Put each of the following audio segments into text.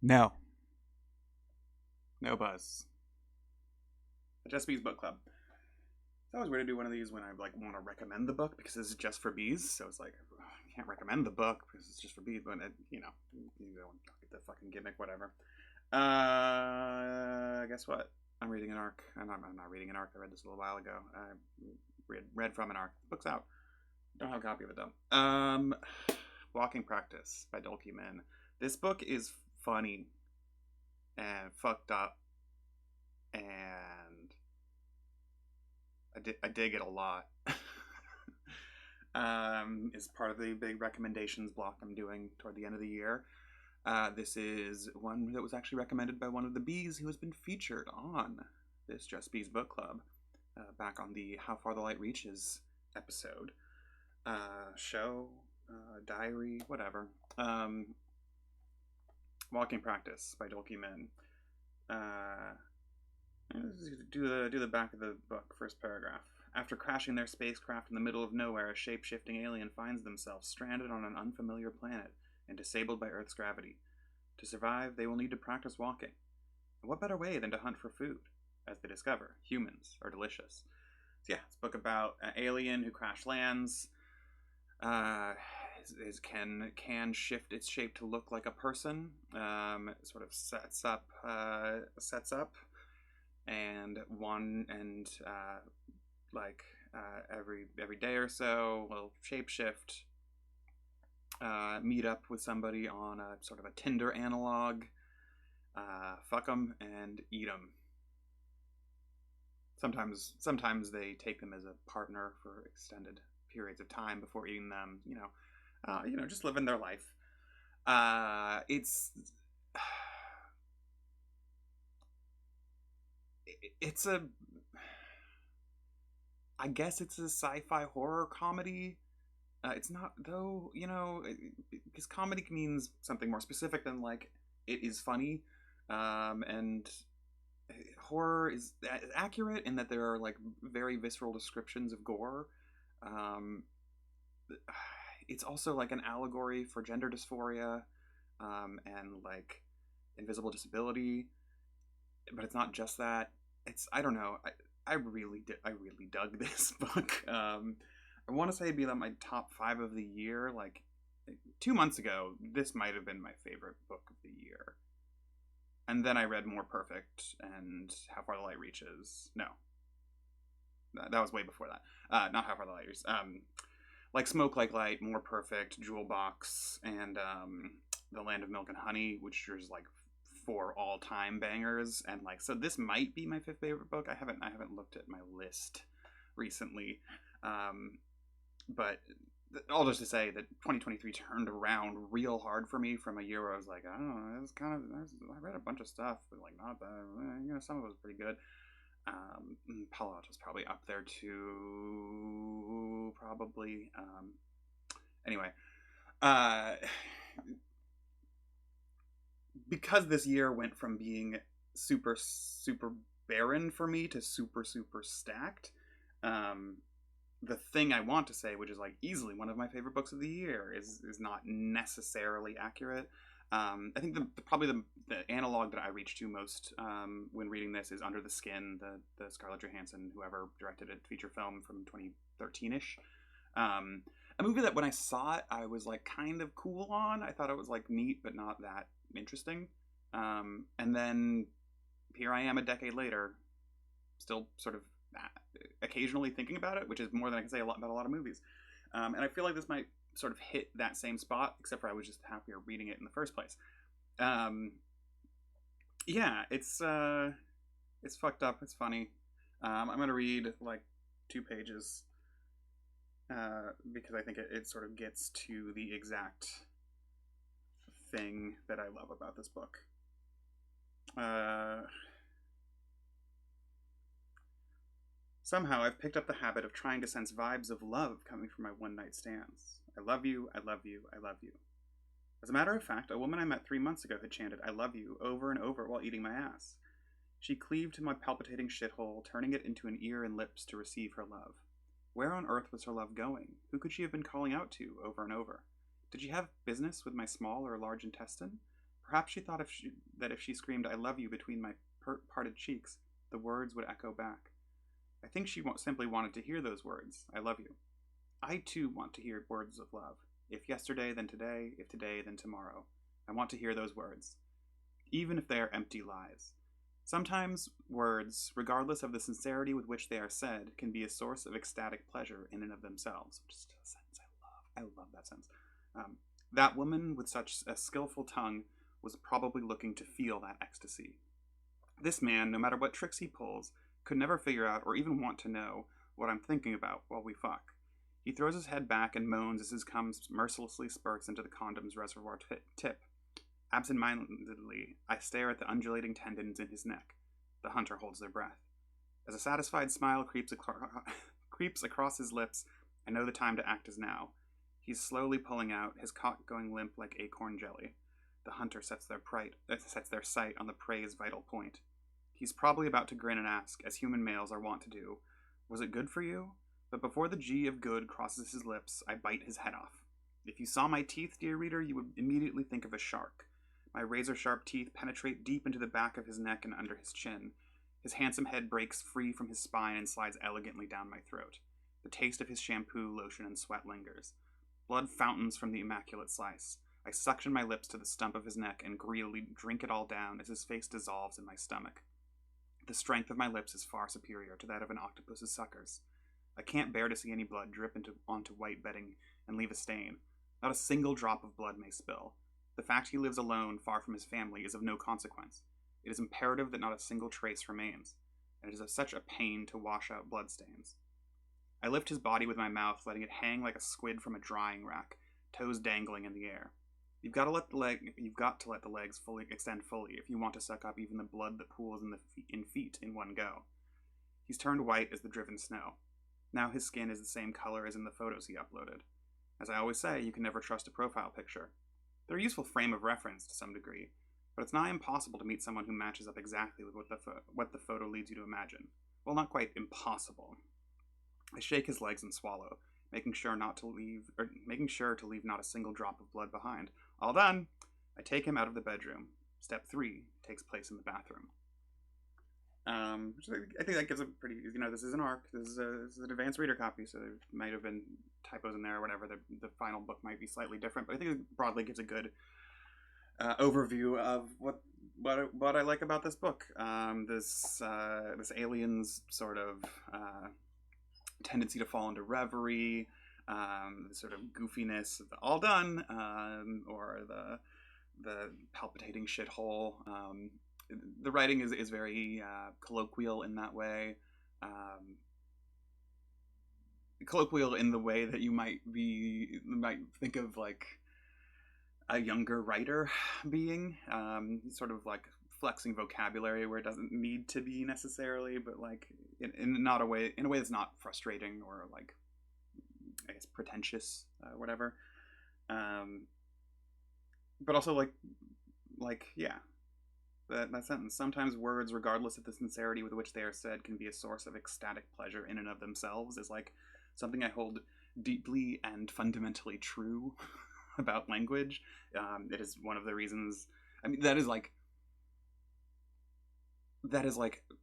No. No buzz. The Just Bees Book Club. It's always weird to do one of these when I want to recommend the book because this is just for bees. So it's like I can't recommend the book because it's just for bees. But you don't get the fucking gimmick, whatever. Guess what? I'm reading an arc. I'm not reading an arc. I read this a little while ago. I read from an arc. The book's out. Don't have a copy of it though. Walking Practice by Dolki. This book is funny and fucked up, and I dig it a lot. Is part of the big recommendations block I'm doing toward the end of the year. This is one that was actually recommended by one of the bees who has been featured on this Just Bees Book Club back on the How Far the Light Reaches episode. Show, diary, whatever. Walking Practice by Dolki. Do the back of the book, first paragraph. After crashing their spacecraft in the middle of nowhere, a shape-shifting alien finds themselves stranded on an unfamiliar planet and disabled by Earth's gravity. To survive, they will need to practice walking. And what better way than to hunt for food? As they discover, humans are delicious. So yeah, it's a book about an alien who crash lands. Can shift its shape to look like a person. Sort of sets up, and every day or so will shapeshift, meet up with somebody on a sort of a Tinder analog, fuck them and eat them. Sometimes they take them as a partner for extended periods of time before eating them. Just living their life. It's a I guess it's a sci-fi horror comedy. It's not though, because comedy means something more specific than like it is funny, and horror is accurate in that there are like very visceral descriptions of gore. Um, it's also like an allegory for gender dysphoria, and like invisible disability, but it's not just that. I don't know. I really dug this book. I want to say it'd be like my top 5 of the year. Like 2 months ago, this might have been my favorite book of the year. And then I read More Perfect and How Far the Light Reaches. No, that was way before that. Not How Far the Light Reaches. Like Smoke Like Light, More Perfect, Jewel Box, and The Land of Milk and Honey, which is like 4 all-time bangers. And like, so this might be my 5th favorite book. I haven't looked at my list recently, but all just to say that 2023 turned around real hard for me from a year where I was like, I don't know, I read a bunch of stuff, but like not that, some of it was pretty good. Palo Alto's probably up there too, probably. Anyway, because this year went from being super super barren for me to super super stacked, the thing I want to say, which is like easily one of my favorite books of the year, is not necessarily accurate. I think probably the analog that I reach to most when reading this is Under the Skin, the Scarlett Johansson, whoever directed it, feature film from 2013-ish. A movie that when I saw it, I was like kind of cool on. I thought it was like neat, but not that interesting. And then here I am a decade later, still sort of occasionally thinking about it, which is more than I can say about a lot of movies. And I feel like this might sort of hit that same spot, except for I was just happier reading it in the first place. Yeah, it's fucked up. It's funny. I'm gonna read like 2 pages because I think it sort of gets to the exact thing that I love about this book. Somehow I've picked up the habit of trying to sense vibes of love coming from my one-night stands. I love you, I love you, I love you. As a matter of fact, a woman I met 3 months ago had chanted I love you over and over while eating my ass. She cleaved to my palpitating shithole, turning it into an ear and lips to receive her love. Where on earth was her love going? Who could she have been calling out to over and over? Did she have business with my small or large intestine? Perhaps she thought that if she screamed "I love you" between my parted cheeks, the words would echo back. I think she simply wanted to hear those words, "I love you." I too want to hear words of love. If yesterday, then today. If today, then tomorrow. I want to hear those words, even if they are empty lies. Sometimes words, regardless of the sincerity with which they are said, can be a source of ecstatic pleasure in and of themselves. Which is a sentence I love. I love that sentence. That woman with such a skillful tongue was probably looking to feel that ecstasy. This man, no matter what tricks he pulls, could never figure out or even want to know what I'm thinking about while we fuck. He throws his head back and moans as his cum mercilessly spurts into the condom's reservoir tip. Absent-mindedly, I stare at the undulating tendons in his neck. The hunter holds their breath. As a satisfied smile creeps across his lips, I know the time to act is now. He's slowly pulling out, his cock going limp like acorn jelly. The hunter sets their sight on the prey's vital point. He's probably about to grin and ask, as human males are wont to do, "Was it good for you?" But before the G of good crosses his lips, I bite his head off. If you saw my teeth, dear reader, you would immediately think of a shark. My razor-sharp teeth penetrate deep into the back of his neck and under his chin. His handsome head breaks free from his spine and slides elegantly down my throat. The taste of his shampoo, lotion, and sweat lingers. Blood fountains from the immaculate slice. I suction my lips to the stump of his neck and greedily drink it all down as his face dissolves in my stomach. The strength of my lips is far superior to that of an octopus's suckers. I can't bear to see any blood drip onto white bedding and leave a stain. Not a single drop of blood may spill. The fact he lives alone, far from his family, is of no consequence. It is imperative that not a single trace remains, and it is of such a pain to wash out bloodstains. I lift his body with my mouth, letting it hang like a squid from a drying rack, toes dangling in the air. You've got to let the legs extend fully if you want to suck up even the blood that pools in feet in one go. He's turned white as the driven snow. Now his skin is the same color as in the photos he uploaded. As I always say, you can never trust a profile picture. They're a useful frame of reference to some degree, but it's nigh impossible to meet someone who matches up exactly with what the photo leads you to imagine. Well, not quite impossible. I shake his legs and swallow, making sure to leave not a single drop of blood behind. All done. I take him out of the bedroom. Step 3 takes place in the bathroom. I think that gives a pretty, this is an ARC. This is an advanced reader copy, so there might have been typos in there or whatever. The final book might be slightly different, but I think it broadly gives a good overview of what I like about this book. This alien's sort of tendency to fall into reverie, the sort of goofiness of the all done, or the palpitating shithole. The writing is very colloquial in that way. Colloquial in the way that you might think of like a younger writer being, sort of like flexing vocabulary where it doesn't need to be necessarily, but like in a way that's not frustrating or like, I guess, pretentious, whatever. But also like yeah. That sentence. Sometimes words, regardless of the sincerity with which they are said, can be a source of ecstatic pleasure in and of themselves, is like something I hold deeply and fundamentally true about language. It is one of the reasons. I mean, that is like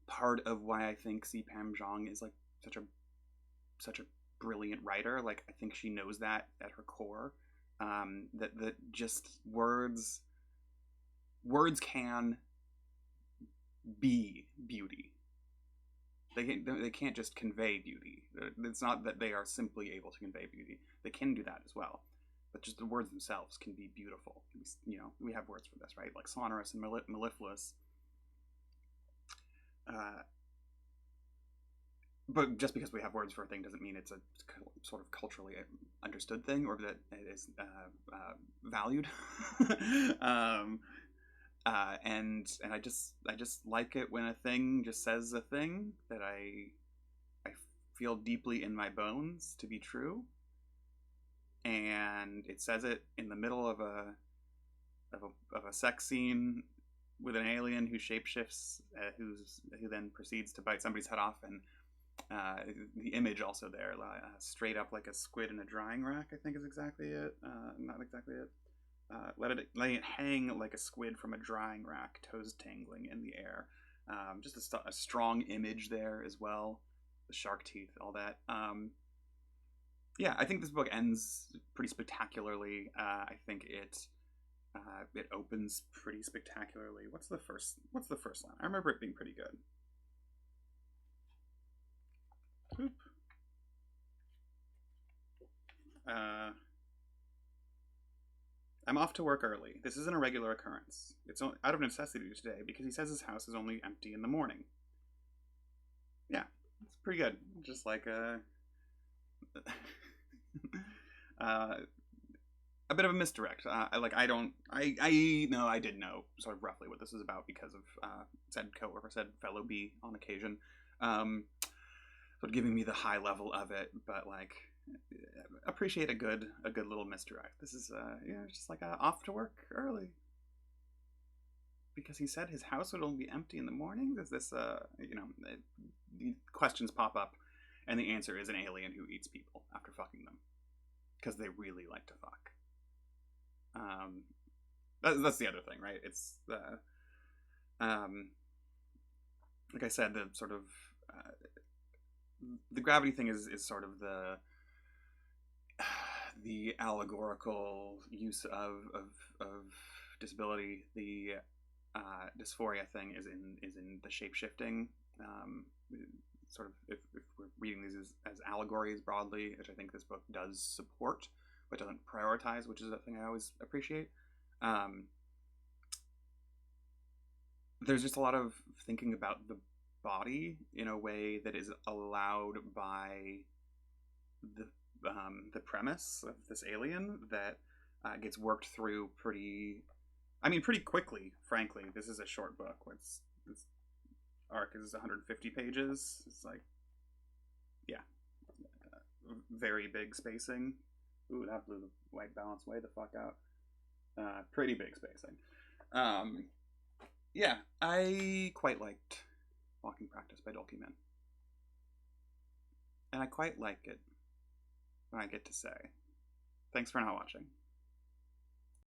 part of why I think C-Pam Zhang is like such a brilliant writer. Like, I think she knows that at her core. That just words can be beauty. They can't just convey beauty. It's not that they are simply able to convey beauty. They can do that as well, but just the words themselves can be beautiful. We have words for this, right? Like sonorous and mellifluous. But just because we have words for a thing doesn't mean it's a sort of culturally understood thing or that it is valued. And I just like it when a thing just says a thing that I feel deeply in my bones to be true, and it says it in the middle of a sex scene with an alien who shapeshifts, who then proceeds to bite somebody's head off, and the image also there, straight up like a squid in a drying rack, I think is exactly it. Not exactly it. letting it hang like a squid from a drying rack, toes tangling in the air. Just a strong image there as well. The shark teeth, all that. Yeah, I think this book ends pretty spectacularly. I think it opens pretty spectacularly. What's the first line? I remember it being pretty good. Oop. I'm off to work early. This isn't a regular occurrence. It's out of necessity today because he says his house is only empty in the morning. Yeah, it's pretty good. Just like uh, a bit of a misdirect. I know I did know sort of roughly what this was about because of said coworker, said fellow B on occasion, sort of giving me the high level of it, but like appreciate a good little misdirect. This is just like off to work early because he said his house would only be empty in the morning. Does this the questions pop up, and the answer is an alien who eats people after fucking them because they really like to fuck. That's the other thing, right? It's the like I said, the sort of the gravity thing is sort of the allegorical use of disability. The dysphoria thing is in the shape shifting. Sort of if we're reading these as allegories broadly, which I think this book does support, but doesn't prioritize, which is a thing I always appreciate. There's just a lot of thinking about the body in a way that is allowed by the premise of this alien that gets worked through pretty quickly. Frankly, this is a short book. This arc is 150 pages. It's like, yeah, very big spacing. Ooh, that blew the white balance way the fuck out. Pretty big spacing. Yeah, I quite liked Walking Practice by Dolki, and I quite like it when I get to say. Thanks for not watching.